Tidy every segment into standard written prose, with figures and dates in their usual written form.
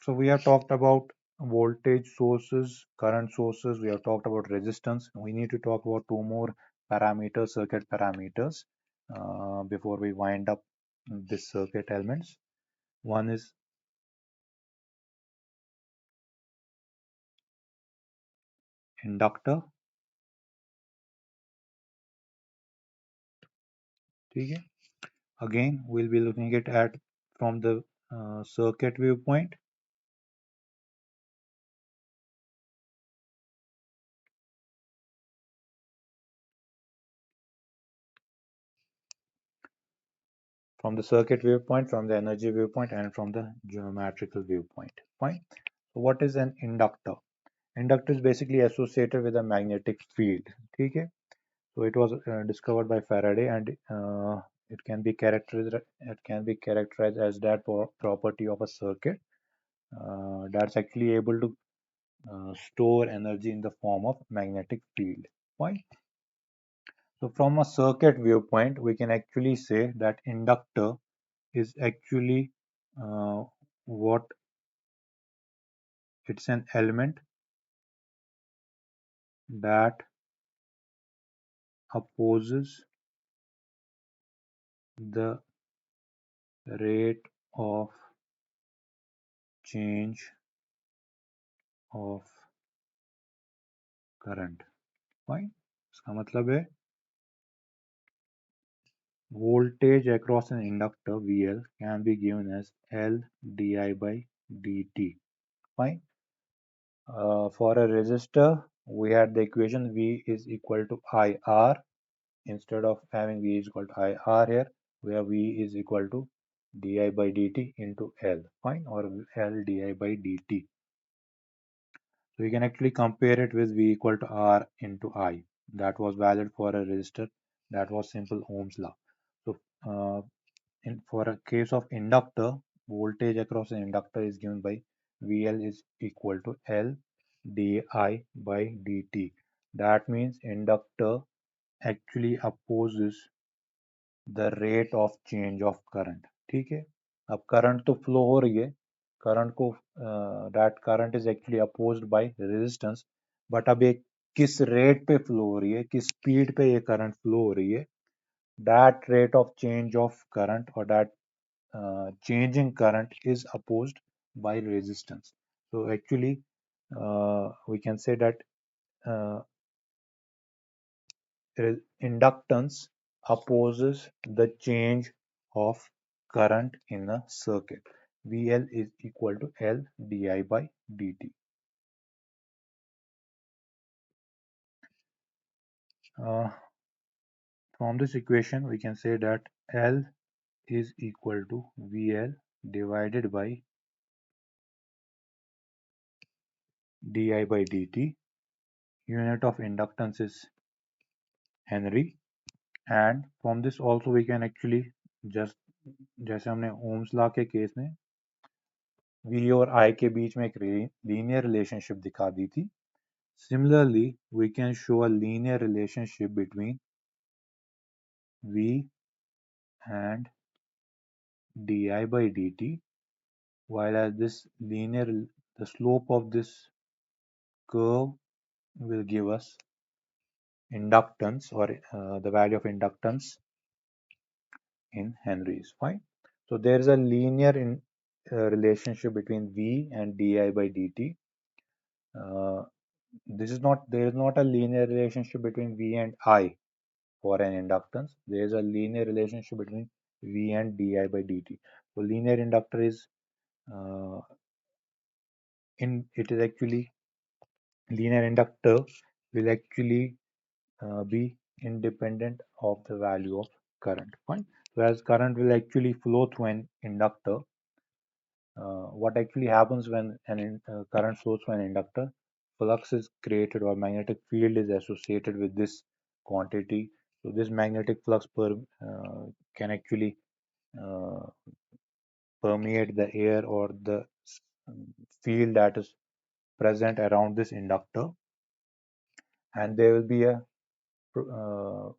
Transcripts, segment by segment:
So we have talked about voltage sources, current sources, we have talked about resistance. We need to talk about two more parameters, circuit parameters, before we wind up this circuit elements. One is inductor. Okay. Again, we'll be looking at from the circuit viewpoint. From the circuit viewpoint, from the energy viewpoint, and from the geometrical viewpoint. Fine. So what is an inductor? Inductor is basically associated with a magnetic field. Okay. So it was discovered by Faraday, and it can be characterized as that property of a circuit that's actually able to store energy in the form of magnetic field. Fine. So from a circuit viewpoint, we can actually say that inductor is actually uh, what it's an element that opposes the rate of change of current. Fine. इसका मतलब है voltage across an inductor VL can be given as L di by dt. Fine. For a resistor, we had the equation V is equal to IR. Instead of having V is equal to IR here, we have V is equal to di by dt into L. Fine. Or L di by dt. So we can actually compare it with V equal to R into I. That was valid for a resistor. That was simple Ohm's law. So for a case of inductor, voltage across an inductor is given by VL is equal to L di by dt. That means inductor actually opposes the rate of change of current. ठीक है. अब current तो flow हो रही है. Current को that current is actually opposed by resistance. But अब ये किस rate पे flow हो रही है, किस speed पे ये current flow हो रही है, that rate of change of current or that changing current is opposed by resistance. So actually, we can say that uh, inductance opposes the change of current in a circuit. VL is equal to L di by dt. From this equation, we can say that L is equal to VL divided by di by dt. Unit of inductance is Henry. And from this also we can actually just जैसे हमने Ohm's law के case में V और I के बीच में एक linear relationship दिखा दी थी. Similarly, we can show a linear relationship between V and di by dt, while as the slope of this curve will give us inductance or the value of inductance in Henry's. Fine. So there is a linear relationship between V and di by dt. There is not a linear relationship between V and I for an inductance. There is a linear relationship between V and di by dt. So linear inductor is uh, it is actually linear inductor will actually be independent of the value of current. Fine. Whereas current will actually flow through an inductor. What actually happens when current flows through an inductor? Flux is created or magnetic field is associated with this quantity. So this magnetic flux can actually uh, permeate the air or the field that is present around this inductor, and there will be a uh,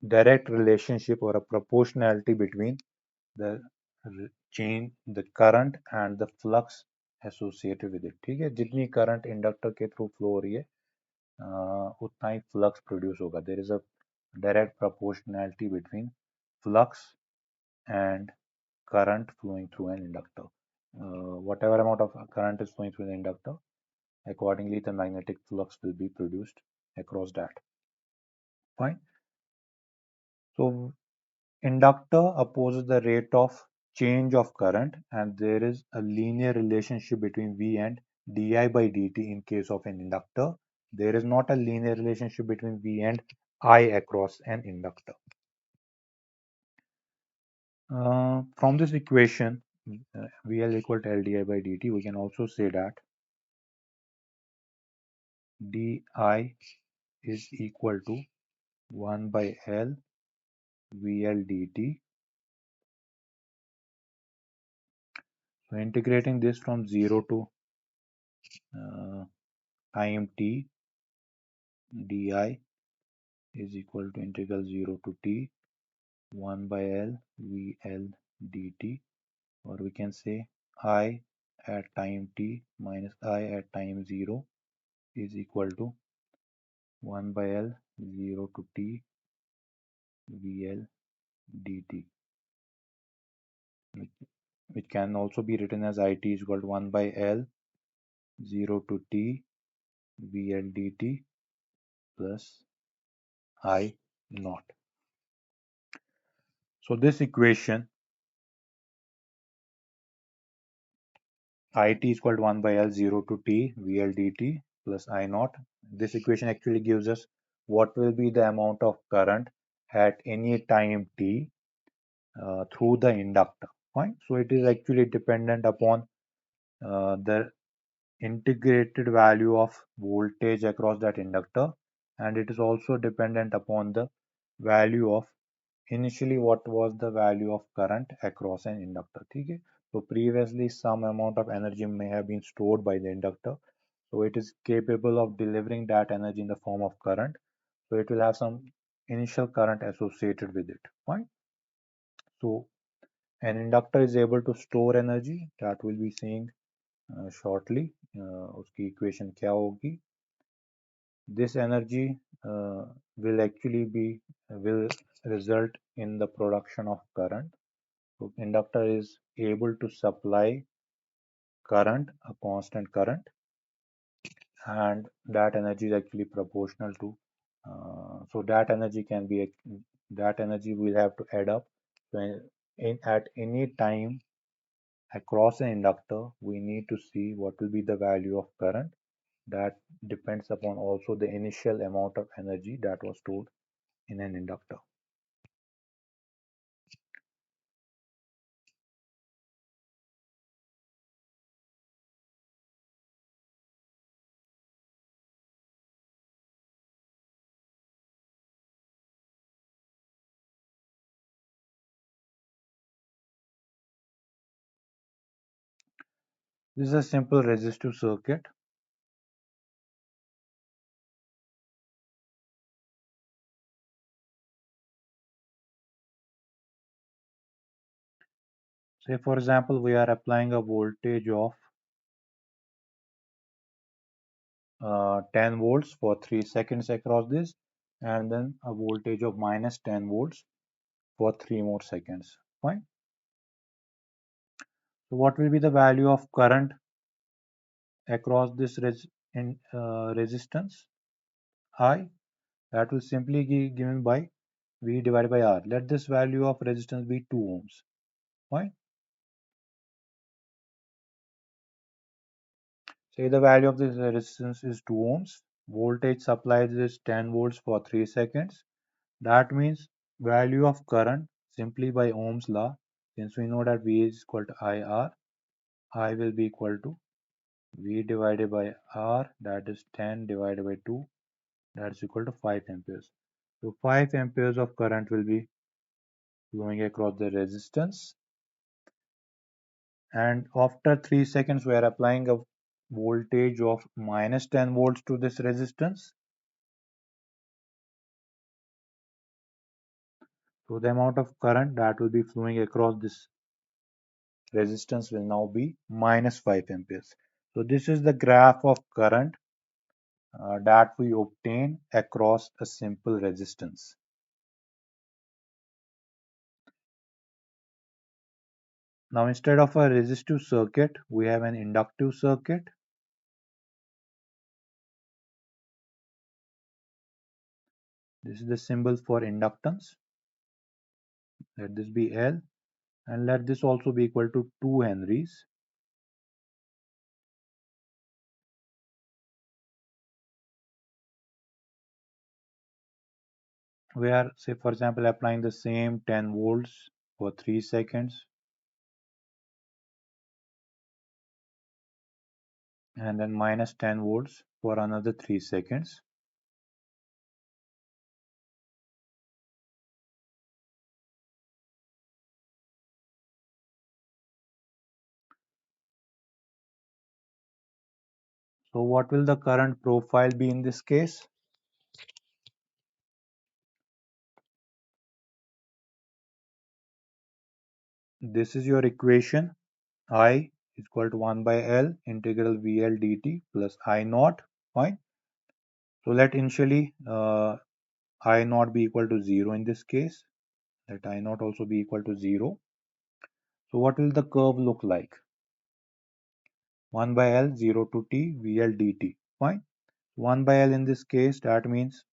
direct relationship or a proportionality between the change the current and the flux associated with it. ठीक है, जितनी current inductor के through flow हो रही है उतना ही flux produce होगा. There is a direct proportionality between flux and current flowing through an inductor. Whatever amount of current is flowing through the inductor, accordingly the magnetic flux will be produced across that. Fine. So inductor opposes the rate of change of current, and there is a linear relationship between V and di by dt in case of an inductor. There is not a linear relationship between V and I across an inductor. From this equation, VL equal to L di by dt, we can also say that di is equal to 1 by L VL dt. So integrating this from 0 to time t, di is equal to integral 0 to t 1 by L VL dt, or we can say I at time t minus I at time 0 is equal to 1 by L 0 to t VL dt, which can also be written as IT is equal to 1 by L 0 to t VL dt plus I naught. So this equation IT is equal to 1 by L 0 to t VL dt plus I naught. This equation actually gives us what will be the amount of current at any time t through the inductor. Fine. So it is actually dependent upon the integrated value of voltage across that inductor, and it is also dependent upon the value of initially what was the value of current across an inductor. Okay? So previously some amount of energy may have been stored by the inductor, so it is capable of delivering that energy in the form of current, so it will have some initial current associated with it. Fine. So an inductor is able to store energy, that will be seeing shortly. उसकी equation क्या होगी? This energy will actually be will result in the production of current. So inductor is able to supply current, a constant current, and that energy is actually proportional to so that energy can be that energy will have to add up. So at any time across an inductor, we need to see what will be the value of current. That depends upon also the initial amount of energy that was stored in an inductor. This is a simple resistive circuit. Say for example, we are applying a voltage of 10 volts for 3 seconds across this, and then a voltage of minus 10 volts for 3 more seconds. Fine. So what will be the value of current across this resistance I? That will simply be given by V divided by R. Let this value of resistance be 2 ohms. Fine. Say the value of this resistance is 2 ohms. Voltage supplied is 10 volts for 3 seconds. That means value of current simply by Ohm's law, since we know that V is equal to IR, I will be equal to V divided by R, that is 10 divided by 2, that is equal to 5 amperes. So 5 amperes of current will be flowing across the resistance, and after 3 seconds we are applying a voltage of minus 10 volts to this resistance. So the amount of current that will be flowing across this resistance will now be minus 5 amperes. So this is the graph of current that we obtain across a simple resistance. Now instead of a resistive circuit, we have an inductive circuit. This is the symbol for inductance. Let this be L, and let this also be equal to 2 henries. We are, say for example, applying the same 10 volts for 3 seconds, and then minus 10 volts for another 3 seconds. So what will the current profile be in this case? This is your equation. I is equal to 1 by L integral VL dt plus I naught. Fine. So let initially I naught be equal to 0 in this case. Let I naught also be equal to 0. So what will the curve look like? 1 by L 0 to t VL dt. Fine. 1 by L in this case, that means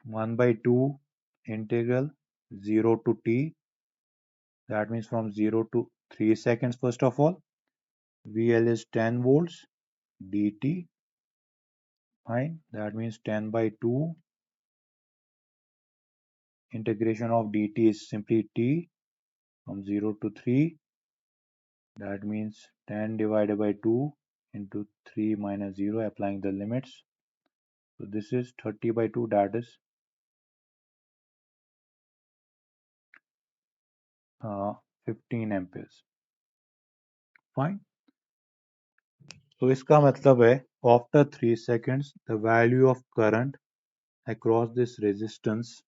1 by 2 integral 0 to t, that means from 0 to 3 seconds first of all. VL is 10 volts dt. Fine. That means 10 by 2 integration of dt is simply t from 0 to 3. That means 10 divided by 2 into 3 minus 0, applying the limits. So this is 30 by 2, that is 15 amperes. Fine. So इसका मतलब है after 3 seconds the value of current across this resistance,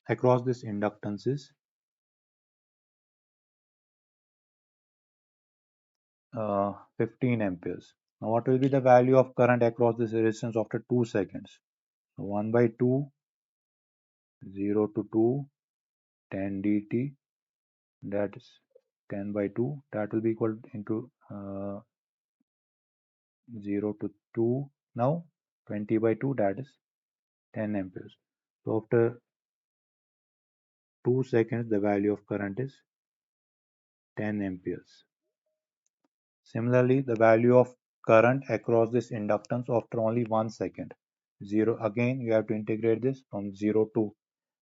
across this inductance is 15 amperes. Now what will be the value of current across this resistance after 2 seconds? So 1 by 2, 0 to 2, 10 dt, that is 10 by 2, that will be equal into 0 to 2, now 20 by 2, that is 10 amperes. So after 2 seconds the value of current is 10 amperes. Similarly, the value of current across this inductance after only 1 second. 0, again you have to integrate this from 0 to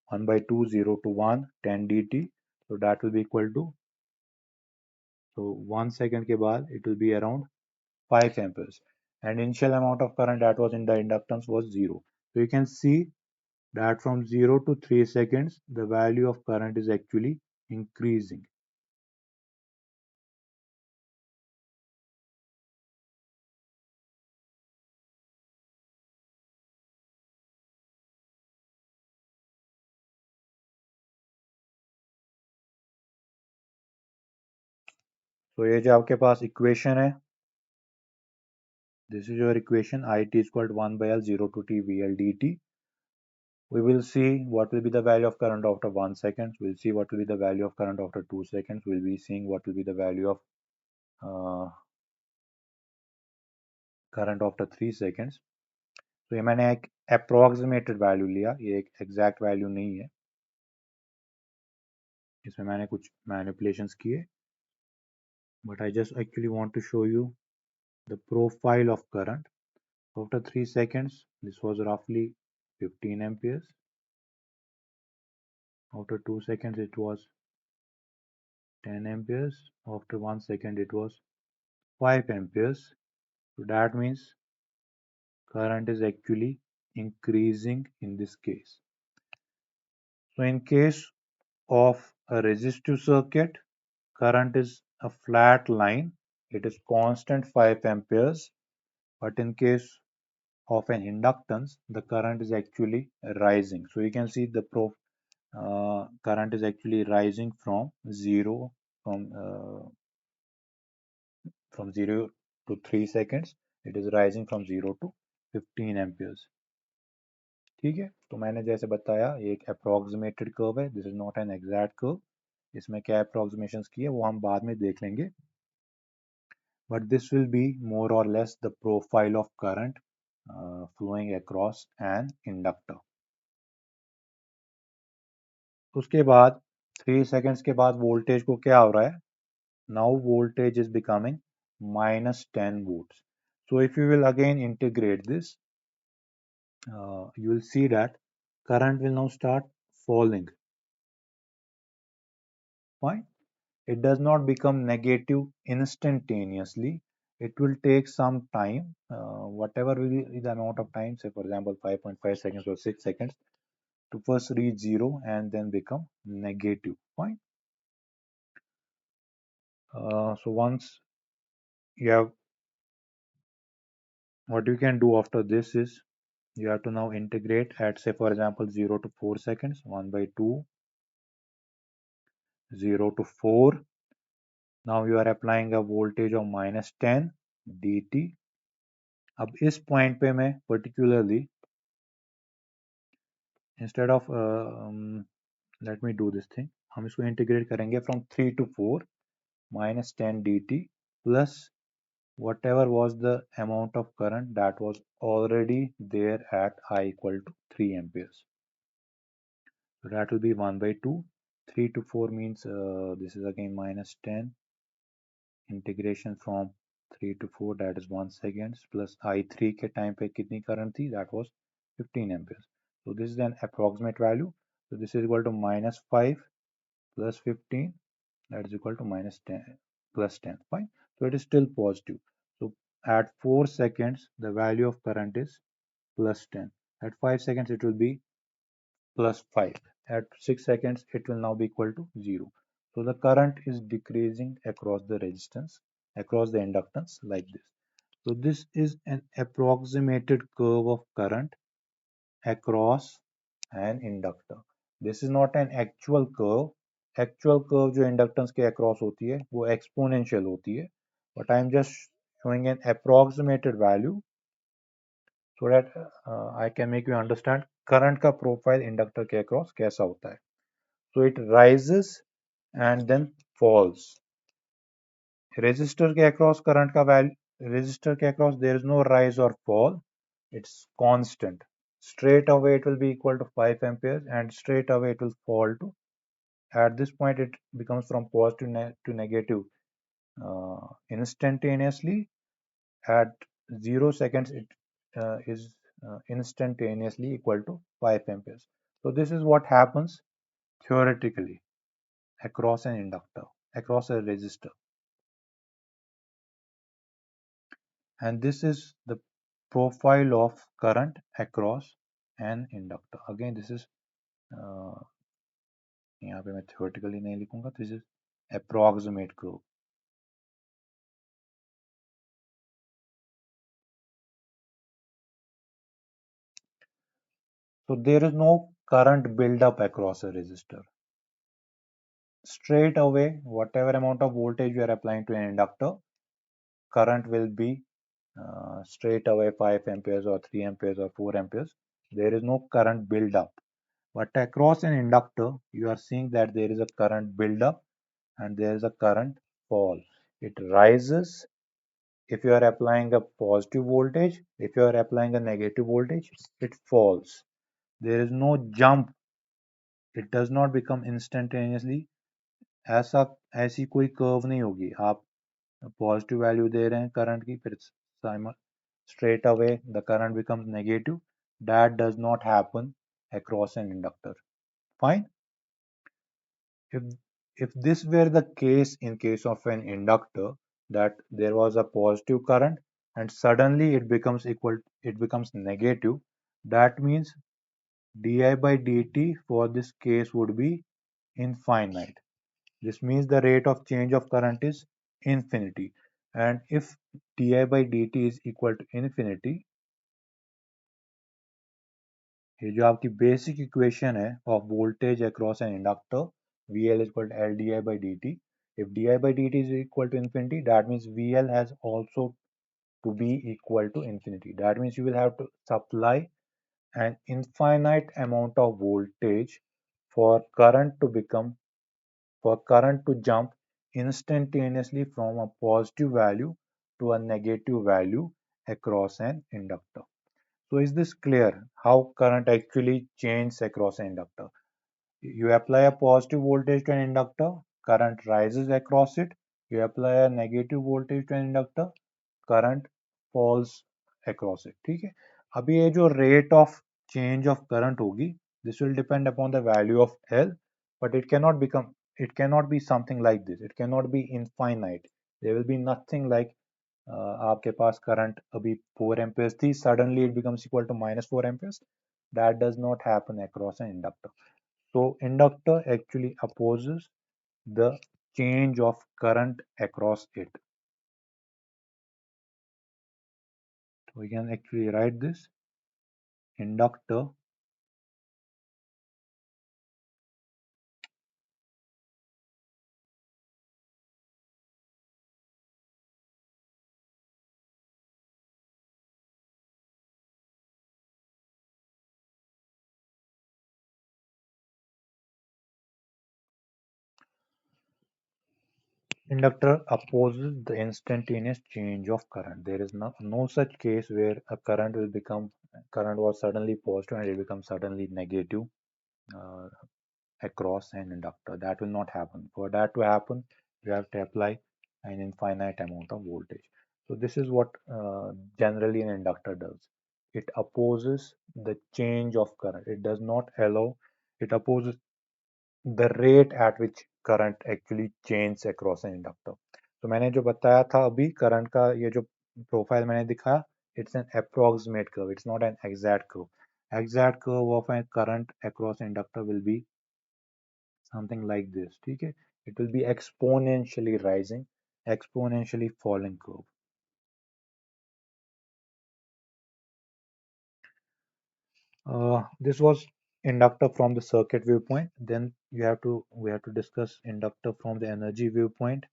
1 by 2, 0 to 1, 10 dt. So that will be equal to, so 1 second ke baad it will be around 5 amperes. And initial amount of current that was in the inductance was 0. So you can see that from 0 to 3 seconds the value of current is actually increasing. So ये जो आपके पास equation है, this is your equation. IT is equal to 1 by L 0 to T VL dt. We will see what will be the value of current after 1 second. We'll see what will be the value of current after 2 seconds. We'll be seeing what will be the value of current after 3 seconds. तो ये मैंने एक approximated value लिया, ये एक exact value नहीं है, इसमें मैंने कुछ manipulations किए, but I just actually want to show you the profile of current. After 3 seconds, this was roughly 15 amperes. After 2 seconds, it was 10 amperes. After 1 second, it was 5 amperes. So that means current is actually increasing in this case. So in case of a resistive circuit, current is a flat line. It is constant 5 amperes. But in case of an inductance, the current is actually rising. So you can see the current is actually rising from 0 from uh, from 0 to 3 seconds. It is rising from 0 to 15 amperes. ठीक है, तो मैंने जैसे बताया ये एक approximated curve है, this is not an exact curve. इसमें क्या अप्रोक्सीमेशंस की है वो हम बाद में देख लेंगे, but this will be more or less the profile of current flowing across an inductor. उसके बाद 3 seconds के बाद वोल्टेज को क्या हो रहा है, now voltage is becoming minus 10 volts. So if you will again integrate this, you will see that current will now start falling. Why? It does not become negative instantaneously. It will take some time, whatever will be the amount of time, say for example 5.5 seconds or 6 seconds, to first reach 0 and then become negative. Fine. So once you have, what you can do after this is you have to now integrate at, say for example 0 to 4 seconds, 1 by 2, 0 to 4. Now you are applying a voltage of minus 10 dt. अब इस point पे मैं particularly, instead of let me do this thing, हम इसको integrate करेंगे from 3 to 4 minus 10 dt plus whatever was the amount of current that was already there at I equal to 3 amperes. So that will be 1 by 2. 3 to 4 means this is again minus 10. Integration from 3 to 4, that is 1 seconds, plus I3 के time पे कितनी current थी, that was 15 amperes. So this is an approximate value. So this is equal to minus 5 plus 15, that is equal to minus 10 plus 10. Fine. So it is still positive. So at 4 seconds the value of current is plus 10. At 5 seconds it will be plus 5. At 6 seconds it will now be equal to 0. So the current is decreasing across the resistance, across the inductance like this. So this is an approximated curve of current across an inductor. This is not an actual curve. Actual curve जो inductance के across होती है वो exponential होती है, but I am just showing an approximated value so that I can make you understand current का profile inductor के across कैसा होता है. So it rises and then falls. Resistor के across current का value, resistor के across there is no rise or fall, it's constant. Straight away it will be equal to 5 amperes and straight away it will fall to, at this point it becomes from positive to negative instantaneously. At 0 seconds it is instantaneously equal to 5 amperes. So this is what happens theoretically across an inductor, across a resistor. And this is the profile of current across an inductor. Again this is यहाँ पे मैं theoretically नहीं लिखूंगा, this is approximate curve. So there is no current build up across a resistor. Straight away, whatever amount of voltage you are applying to an inductor, current will be straight away 5 amperes or 3 amperes or 4 amperes. There is no current build up. But across an inductor, you are seeing that there is a current build up and there is a current fall. It rises if you are applying a positive voltage. If you are applying a negative voltage, it falls. There is no jump. It does not become instantaneously. ऐसी कोई curve नहीं होगी, आप positive value दे रहे हैं current की, फिर straight away the current becomes negative. That does not happen across an inductor. Fine. If this were the case in case of an inductor, that there was a positive current and suddenly it becomes negative, that means di by dt for this case would be infinite. This means the rate of change of current is infinity, and if di by dt is equal to infinity, ये जो आपकी basic equation है of voltage across an inductor VL is equal to LdI by dt. If di by dt is equal to infinity, that means VL has also to be equal to infinity. That means you will have to supply an infinite amount of voltage for current to become for current to jump instantaneously from a positive value to a negative value across an inductor. So is this clear how current actually changes across an inductor? You apply a positive voltage to an inductor, current rises across it. You apply a negative voltage to an inductor, current falls across it, ठीक है। अभी ये जो rate of change of current होगी, this will depend upon the value of L, but it can not be something like this, it can not be infinite, there will be nothing like आपके पास current अभी 4 amperes थी, suddenly it becomes equal to -4 amperes, that does not happen across an inductor. So inductor actually opposes the change of current across it. We can actually write this inductor inductor opposes the instantaneous change of current. There is no such case where a current was suddenly positive and it becomes suddenly negative uh, across an inductor. That will not happen. For that to happen, you have to apply an infinite amount of voltage. So this is what generally an inductor does. It opposes the change of current. It does not allow, it opposes the rate at which current actually changes across an inductor. तो मैंने जो बताया था अभी current का ये जो profile मैंने दिखाया, it's an approximate curve, it's not an exact curve. Exact curve of a current across inductor will be something like this, ठीक है. It will be exponentially rising, exponentially falling curve. This was inductor from the circuit viewpoint. Then we have to discuss inductor from the energy viewpoint.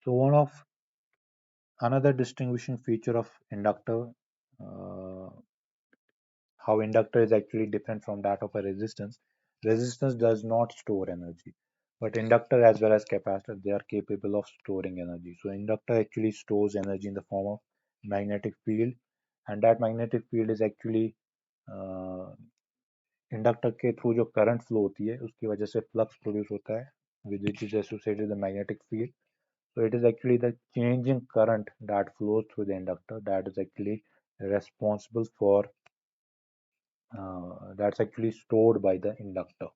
So one of another distinguishing feature of inductor, uh, how inductor is actually different from that of a resistance. Resistance does not store energy, but inductor as well as capacitor, they are capable of storing energy. So inductor actually stores energy in the form of magnetic field, and that magnetic field is actually inductor के through जो current flow होती है उसकी वजह से flux produce होता है with which is associated the magnetic field. So it is actually the changing current that flows through the inductor that is actually responsible for that's actually stored by the inductor.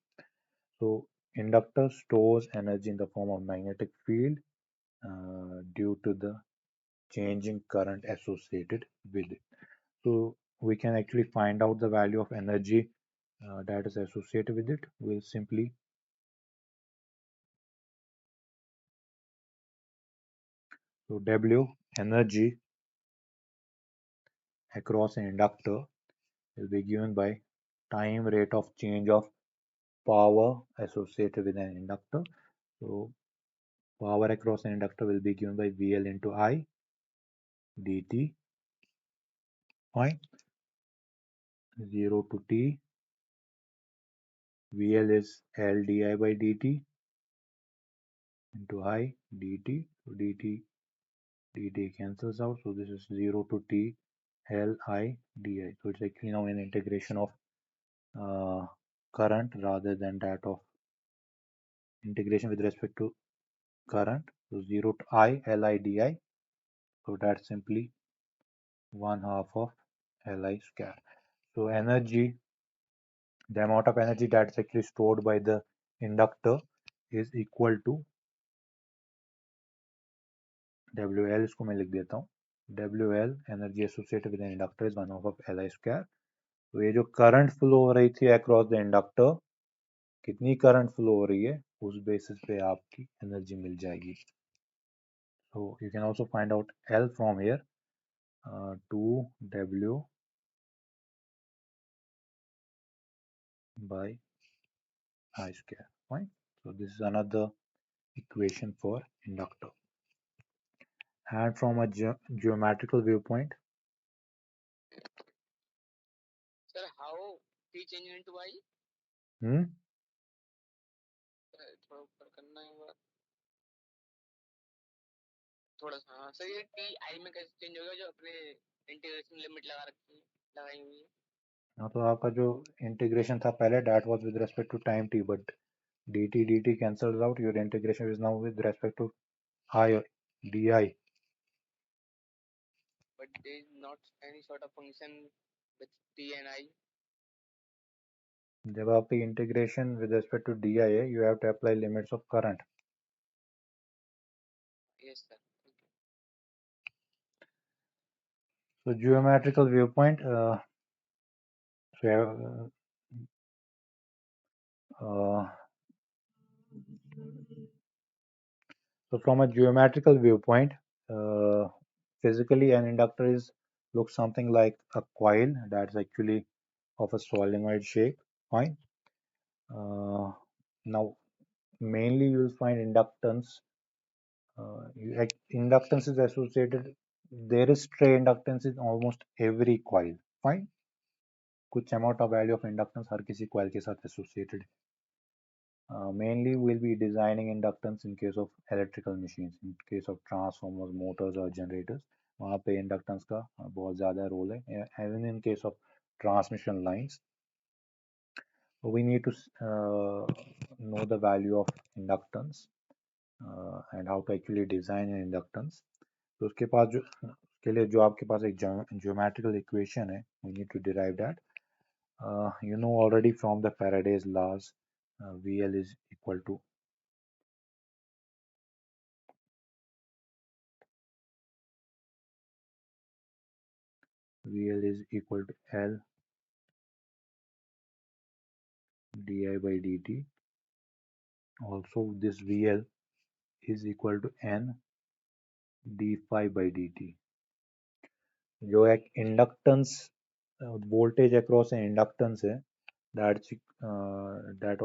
So inductor stores energy in the form of magnetic field due to the changing current associated with it. So we can actually find out the value of energy that is associated with it. We'll simply so W energy across an inductor will be given by time rate of change of power associated with an inductor. So power across an inductor will be given by VL into I dt, fine. 0 to t, VL is L di by dt into I dt. So dt cancels out. So this is 0 to t L I di. So it's actually now an integration of current rather than that of integration with respect to current. So 0 to I Li di. So that's simply 1/2 of Li square. So energy, the amount of energy that's actually stored by the inductor is equal to WL, इसको मैं लिख देता हूँ. WL energy associated with an inductor is 1/2 of Li square. तो ये जो current flow हो रही थी अक्रॉस द इंडक्टर, कितनी करंट फ्लो हो रही है उस बेसिस पे आपकी एनर्जी मिल जाएगी. So you can also find out L from here. 2W by I square. Fine. So this is another equation for inductor. And from a geometrical viewpoint, sir how T change into I hmm, थोड़ा ऊपर करना है थोड़ा सा हाँ sir ये T I में कैसे चेंज होगा जो अपने इंटीग्रेशन लिमिट लगा रखी है लगाई हुई है हाँ तो आपका जो इंटीग्रेशन था पहले that was with respect to time t, but dt cancels out. Your integration is now with respect to I di. but there is not any sort of function with t and I जब आपकी integration with respect to di है, you have to apply limits of current. yes sir So geometrical viewpoint, so, uh, so from a geometrical viewpoint, uh, physically an inductor is looks something like a coil that's actually of a solenoid shape. Fine. Now mainly you will find inductance. Inductance is associated. There is stray inductance in almost every coil. Fine. कुछ amount of value of inductance हर किसी coil के साथ associated. Mainly we'll be designing inductance in case of electrical machines, in case of transformers, motors or generators. वहाँ पे inductance का बहुत ज़्यादा role है. Even in case of transmission lines, we need to know the value of inductance and how to actually design an inductance. तो उसके पास जो उसके लिए जो आपके पास एक geometrical equation है, we need to derive that. You know already from the Faraday's laws, VL is equal to L di by dt. Also, this VL is equal to N d phi by dt. जो एक inductance voltage across an inductance है, that's that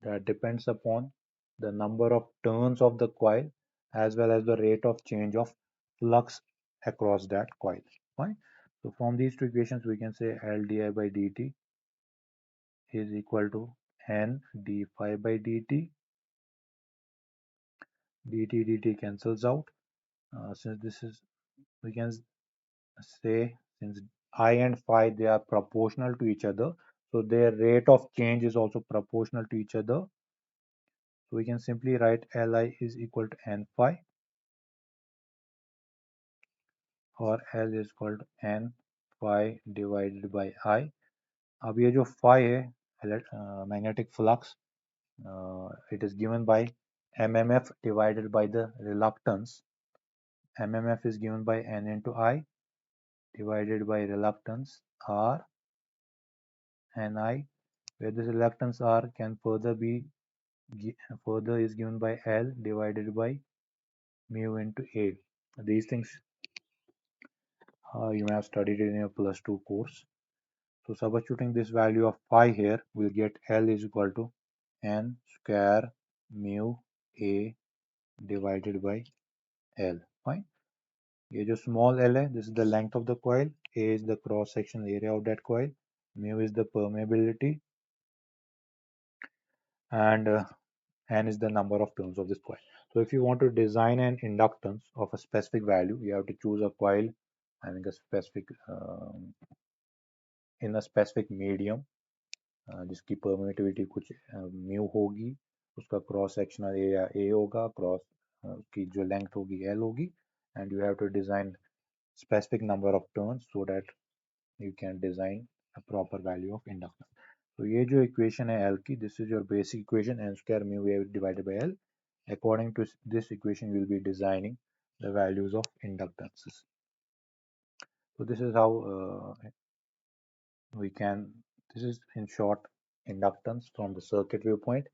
that depends upon the number of turns of the coil as well as the rate of change of flux across that coil. Fine. So from these two equations, we can say L di by dt is equal to N d phi by dt. Dt cancels out. Since this is, we can say, since I and phi, they are proportional to each other, so their rate of change is also proportional to each other. So we can simply write Li is equal to N phi, और L is equal to N phi divided by I. अब ये जो phi है, magnetic flux, it is given by mmf divided by the reluctance. mmf is given by N into I divided by reluctance R, Ni, where this reluctance R can further is given by L divided by mu into A. These things you may have studied in your plus 2 course. So substituting this value of phi here, we'll get L is equal to N square mu A divided by L. Fine. ये जो small l है, this is the length of the coil, A is the cross section area of that coil, mu is the permeability, and N is the number of turns of this coil. So if you want to design an inductance of a specific value, you have to choose a coil having a specific in a specific medium, जिसकी permittivity कुछ mu होगी, उसका cross sectional area A होगा, cross की जो length होगी L होगी, and you have to design specific number of turns so that you can design a proper value of inductance. So ये जो equation है L की, this is your basic equation, N square mu A divided by L. According to this equation, we will be designing the values of inductances. So this is how we can, this is in short inductance from the circuit viewpoint,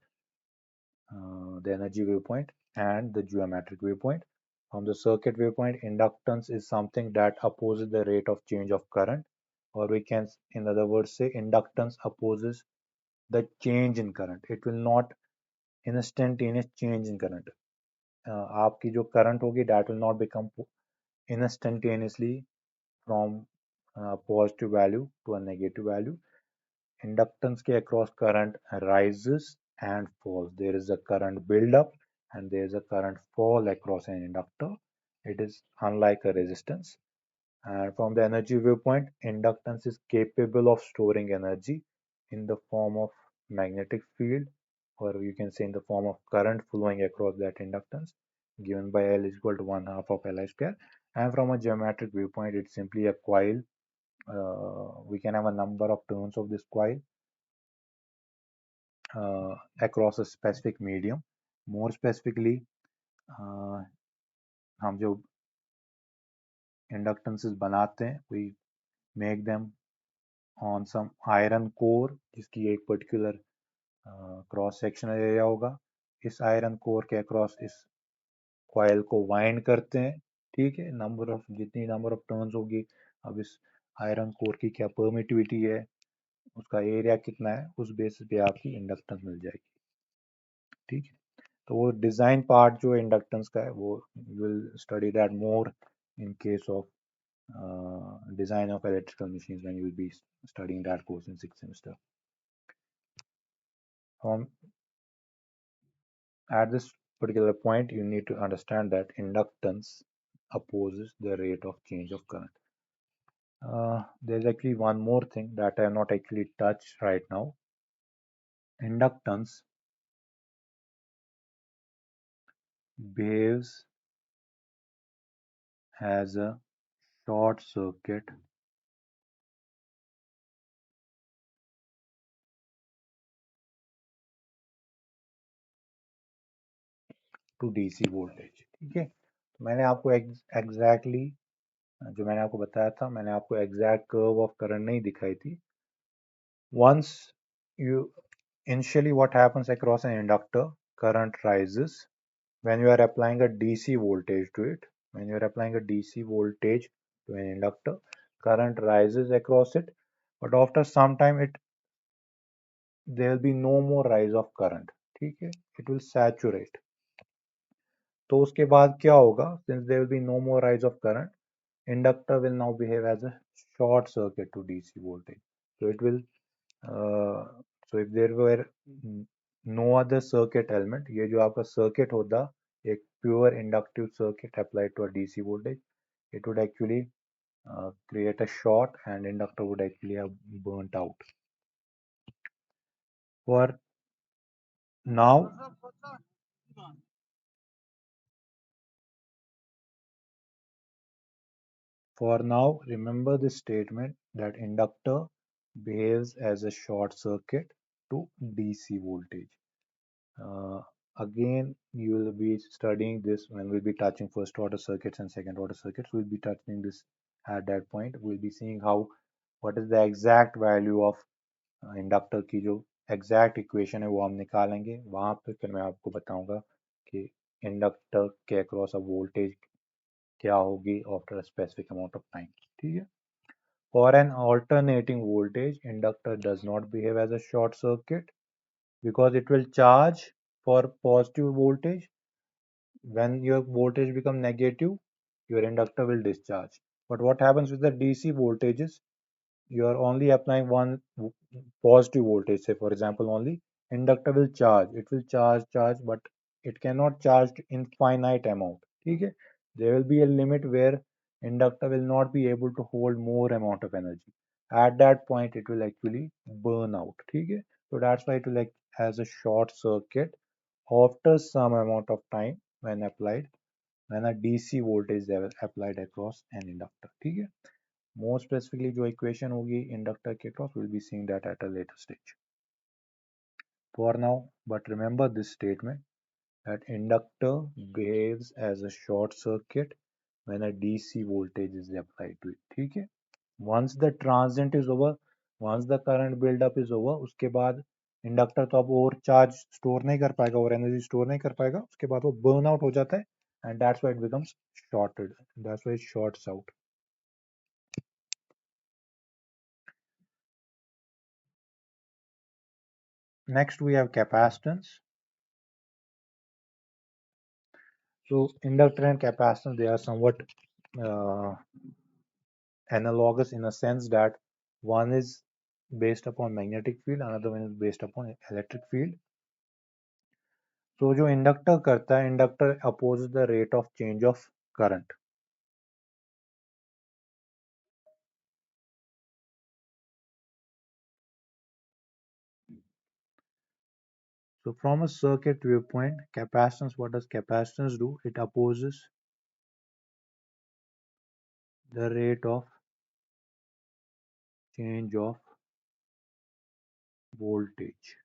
the energy viewpoint, and the geometric viewpoint. From the circuit viewpoint, inductance is something that opposes the rate of change of current, or we can, in other words, say inductance opposes the change in current. It will not instantaneous change in current. आपकी जो current होगी that will not become instantaneously from positive value to a negative value. Inductance के across current rises and falls. There is a current build up and there is a current fall across an inductor. It is unlike a resistance. And from the energy viewpoint, inductance is capable of storing energy in the form of magnetic field, or you can say in the form of current flowing across that inductance, given by L is equal to 1 half of Li square. And from a geometric viewpoint, it's simply a coil. We can have a number of turns of this coil across a specific medium. More specifically, हम जो inductances बनाते हैं, we make them on some iron core जिसकी एक particular cross sectional area होगा. इस iron core के across इस कॉइल को वाइंड करते हैं. ठीक है, नंबर ऑफ जितनी नंबर ऑफ टर्न्स होगी, अब इस आयरन कोर की क्या परमिटिविटी है, उसका एरिया कितना है, उस बेसिस पे आपकी इंडक्टेंस मिल जाएगी. ठीक है, तो वो डिजाइन पार्ट जो इंडक्टेंस का है वो will study that more in case of design of electrical machines when you will be studying that course in 6th semester. At this particular point, you need to understand that inductance opposes the rate of change of current. There's actually one more thing that I have not actually touched right now. Inductance behaves as a short circuit to DC voltage. ठीक है, मैंने आपको exactly जो मैंने आपको बताया था, मैंने आपको exact curve of current नहीं दिखाई थी. Once you initially what happens across an inductor, current rises when you are applying a DC voltage to it. When you are applying a DC voltage to an inductor, current rises across it, but after some time there will be no more rise of current. ठीक है, it will saturate. तो उसके बाद क्या होगा, since there will be no more rise of current, inductor will now behave as a short circuit to DC voltage. So it will so if there were no other circuit element, ये जो आपका circuit होता, एक pure inductive circuit applied to a DC voltage, it would actually create a short and inductor would actually have burnt out. For now, remember this statement that inductor behaves as a short circuit to DC voltage. Again, you will be studying this when we'll be touching first order circuits and second order circuits. We'll be touching this at that point. We'll be seeing how what is the exact value of inductor की जो exact equation है वो हम निकालेंगे. वहां पे फिर मैं आपको बताऊंगा कि इंडक्टर के अक्रॉस अ वोल्टेज क्या होगी after a specific amount of time. ठीक है, for an alternating voltage inductor does not behave as a short circuit because it will charge for positive voltage. When your voltage become negative, your inductor will discharge. But what happens with the DC voltages, you are only applying one positive voltage, say for example only, inductor will charge, it will charge, but it cannot charge infinite amount. Okay, there will be a limit where inductor will not be able to hold more amount of energy. At that point it will actually burn out. Okay, so that's why it will like as a short circuit after some amount of time when applied, when a DC voltage is applied across an inductor. ठीक है, more specifically जो equation होगी inductor के across, we'll be seeing that at a later stage. For now, but remember this statement that inductor behaves as a short circuit when a DC voltage is applied to it. ठीक है, once the transient is over, once the current build up is over, उसके बाद inductor तो अब और charge store नहीं कर पाएगा और एनर्जी स्टोर नहीं कर पाएगा, उसके बाद वो बर्न आउट हो जाता है and that's why it becomes shorted, that's why it shorts out. Next we have capacitance. So inductor and capacitance, they are somewhat uh, analogous in a sense that one is based upon magnetic field, another one is based upon electric field. So जो inductor करता है, inductor oppose the rate of change of current. So from a circuit viewpoint, capacitance, what does capacitance do? It opposes the rate of change of voltage.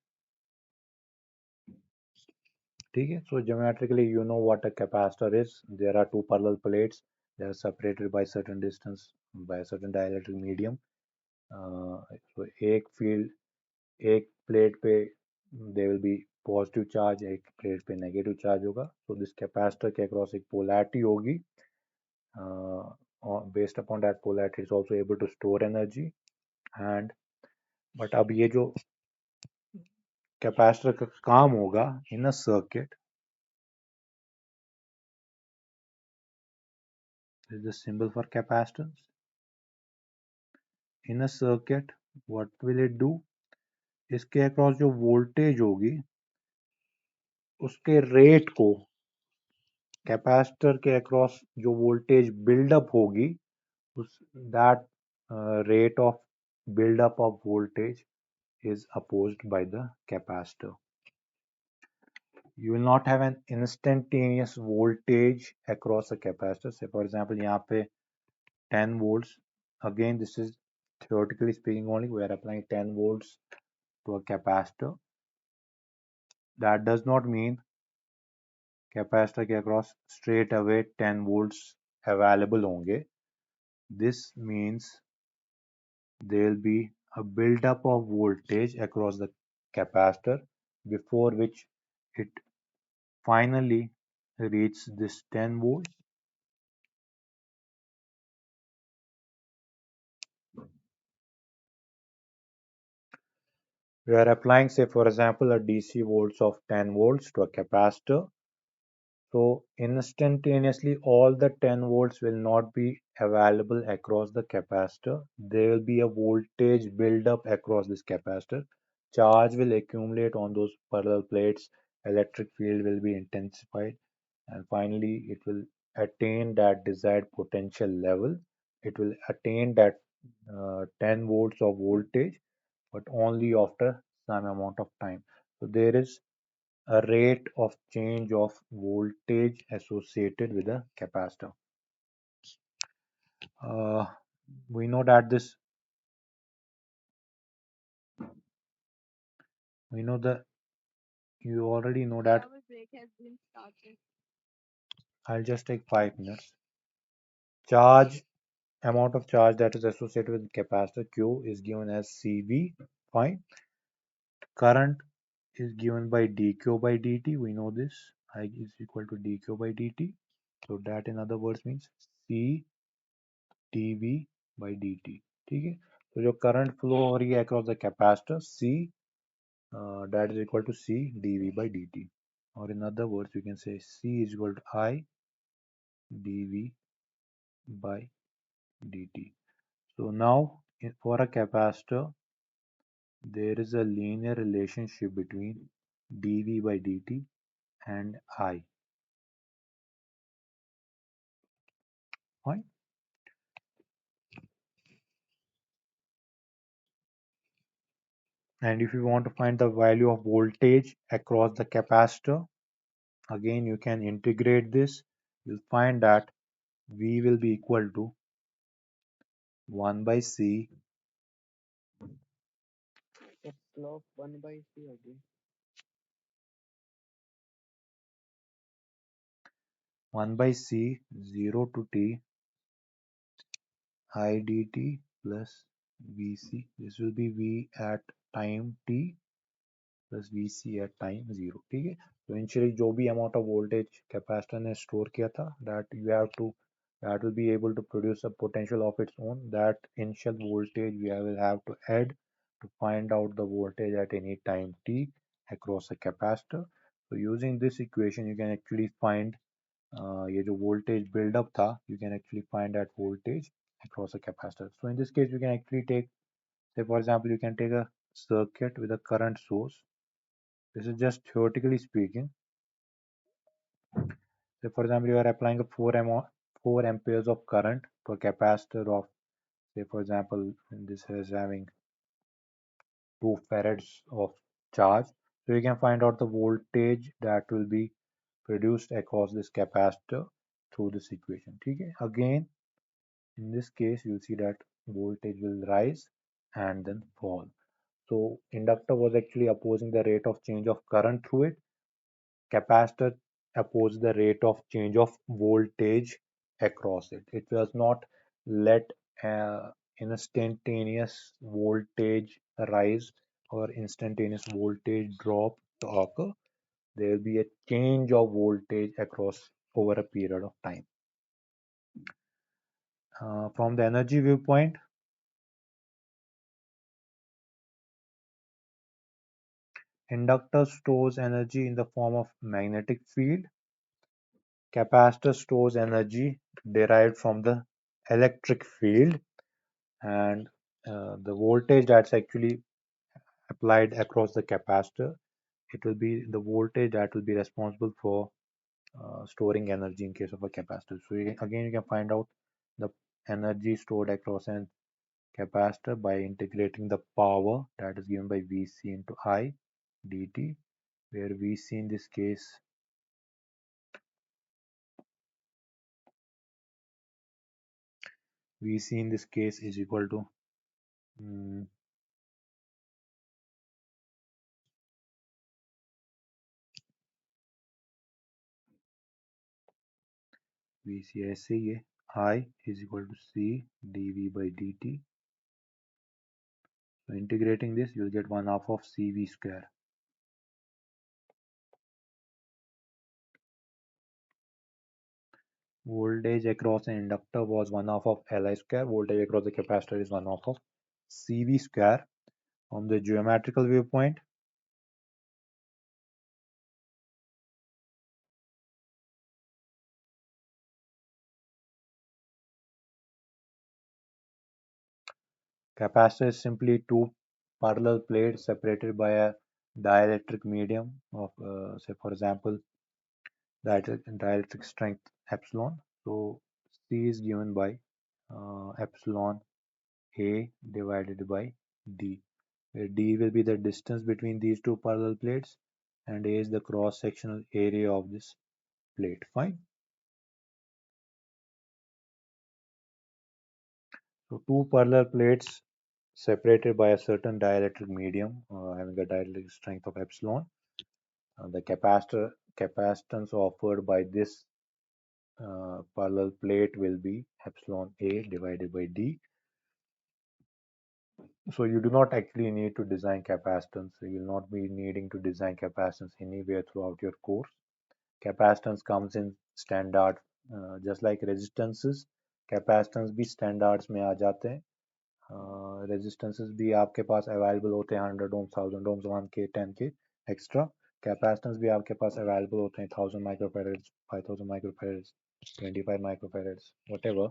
ठीक है? So geometrically, you know what a capacitor is. There are two parallel plates. They are separated by certain distance by a certain dielectric medium. So एक field, एक plate पे there will be positive charge, एक plate पे negative charge होगा. So this capacitor के across एक polarity होगी. Based upon that polarity, it's also able to store energy. And but अब ये जो capacitor का काम होगा in a circuit, this is the symbol for capacitance. In a circuit, what will it do? इसके across जो voltage होगी उसके रेट को कैपेसिटर के अक्रॉस जो वोल्टेज बिल्डअप होगी उस that rate of buildup of voltage is opposed by the capacitor. You will not have an instantaneous voltage across a capacitor. Say for example यहाँ पे 10 volts. Again this is theoretically speaking only. We are applying 10 volts to a capacitor. That does not mean capacitor के across straight away 10 volts available होंगे. This means there will be a buildup of voltage across the capacitor before which it finally reaches this 10 volts. We are applying, say for example, a DC volts of 10 volts to a capacitor. So instantaneously all the 10 volts will not be available across the capacitor. There will be a voltage build-up across this capacitor. Charge will accumulate on those parallel plates. Electric field will be intensified, and finally it will attain that desired potential level. It will attain that 10 volts of voltage, but only after some amount of time. So there is a rate of change of voltage associated with a capacitor. Uh, we know that this, we know that you already know that. Our break has been started. I'll just take 5 minutes. Charge, amount of charge that is associated with capacitor Q is given as CV. Fine. Current is given by dq by dt. We know this. I is equal to dq by dt. So that in other words means C dv by dt. ठीक है? तो जो current flow हो रही है across the capacitor C, that is equal to C dv by dt, or in other words we can say C is equal to I dv by dt. So now for a capacitor there is a linear relationship between dv by dt and I. Fine. And if you want to find the value of voltage across the capacitor, again you can integrate this. You'll find that V will be equal to 1 by C. It's log 1 by C again. 1 by C 0 to T I dt plus Vc. This will be V at time t plus Vc at time 0. ठीक है? तो initially जो भी amount of voltage capacitor ने store किया था, that will be able to produce a potential of its own. That initial voltage we will have to add to find out the voltage at any time t across a capacitor. So using this equation, you can actually find ये जो voltage build-up था, you can actually find that voltage across a capacitor. So in this case, you can actually take, say for example, you can take a circuit with a current source. This is just theoretically speaking. Say for example, you are applying a 4 amperes of current to a capacitor of, say for example, this is having 2 farads of charge. So you can find out the voltage that will be produced across this capacitor through this equation. Okay? Again, in this case, you'll see that voltage will rise and then fall. So inductor was actually opposing the rate of change of current through it. Capacitor opposes the rate of change of voltage across it. It does not let instantaneous voltage rise or instantaneous voltage drop to occur. There will be a change of voltage across over a period of time. From the energy viewpoint, inductor stores energy in the form of magnetic field. Capacitor stores energy derived from the electric field, and the voltage that's actually applied across the capacitor, it will be the voltage that will be responsible for storing energy in case of a capacitor. So again, you can find out the energy stored across an capacitor by integrating the power that is given by Vc into I dt, where Vc in this case is equal to mm, Vc ऐसे ही है, I is equal to C dV by dt. So integrating this, you'll get 1 half of CV square. Voltage across an inductor was 1 half of Li square. Voltage across the capacitor is 1 half of CV square. From the geometrical viewpoint, capacitor is simply two parallel plates separated by a dielectric medium of, say for example, dielectric strength epsilon. So C is given by epsilon A divided by D, where D will be the distance between these two parallel plates and A is the cross-sectional area of this plate. Fine. So two parallel plates separated by a certain dielectric medium having a dielectric strength of epsilon. The capacitance offered by this parallel plate will be epsilon A divided by D. So you do not actually need to design capacitance. You will not be needing to design capacitance anywhere throughout your course. Capacitance comes in standard, just like resistances. Capacitance भी standards में आ जाते हैं. Resistances भी आपके पास available होते हैं 100 ohms, 1000 ohms, 1k, 10k extra. Capacitance भी आपके पास available होते हैं 1000 microfarads, 5000 microfarads, 25 microfarads, whatever.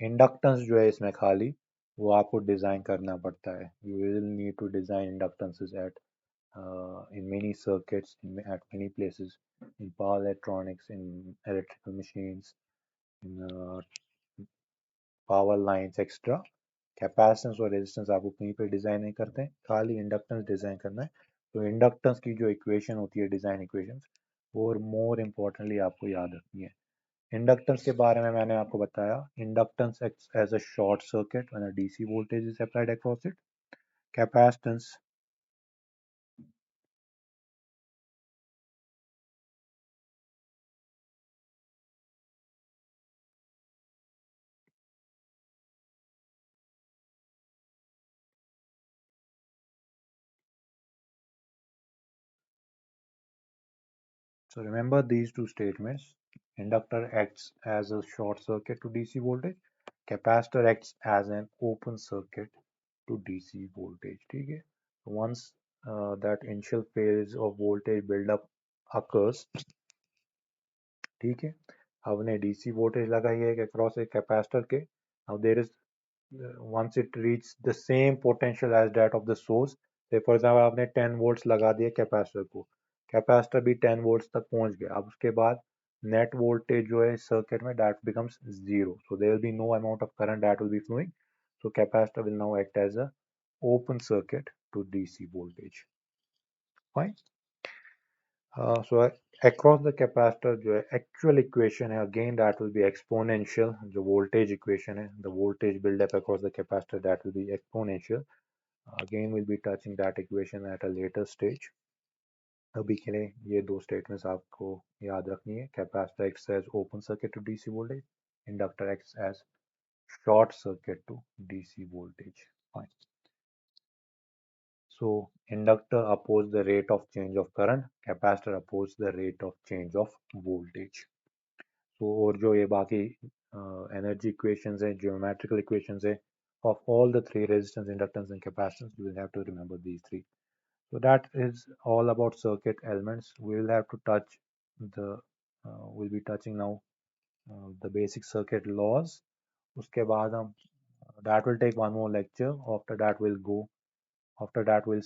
Inductance जो है इसमें खाली वो आपको डिजाइन करना पड़ता है. You will need to design inductances in many circuits, at many places, in power electronics, in electrical machines, in power lines, etc. Capacitance और रेजिस्टेंस आपको कहीं पे डिजाइन नहीं करते हैं, खाली इंडक्टेंस डिजाइन करना है. तो इंडक्टेंस की जो इक्वेशन होती है, डिजाइन इक्वेशन, वो मोर इम्पोर्टेंटली आपको याद रखनी है. इंडक्टेंस के बारे में मैंने आपको बताया. Inductance acts as a short circuit when a DC voltage is applied across it. Capacitance So remember these two statements. Inductor acts as a short circuit to DC voltage. Capacitor acts as an open circuit to DC voltage. ठीक है, once that initial phase of voltage build up occurs, ठीक है, हमने DC voltage लगाई है across a capacitor के. Now there is once it reaches the same potential as that of the source, say for example आपने 10 volts लगा दिए capacitor को, कैपेसिटर भी 10 वोल्ट्स तक पहुंच गया. अब उसके बाद नेट वोल्टेज जो है सर्किट में that becomes zero, so there will be no amount of current that will be flowing. So capacitor will now act as a open circuit to DC voltage. Fine. So across the capacitor जो है actual equation है, again that will be exponential. जो voltage equation है, the voltage build up across the capacitor, that will be exponential. Again we'll be touching that equation at a later stage. अभी के लिए ये दो statements आपको याद रखनी है. Capacitor acts as open circuit to DC voltage. Inductor acts as short circuit to DC voltage. Fine. So inductor oppose the rate of change of current, capacitor oppose the rate of change of voltage. So और जो ये बाकी energy equations हैं, geometrical equations हैं, of all the three resistance, inductance and capacitance, you will have to remember these three. So that is all about circuit elements. We will have to touch the we'll be touching now the basic circuit laws. उसके बाद हम that will take one more lecture. After that we'll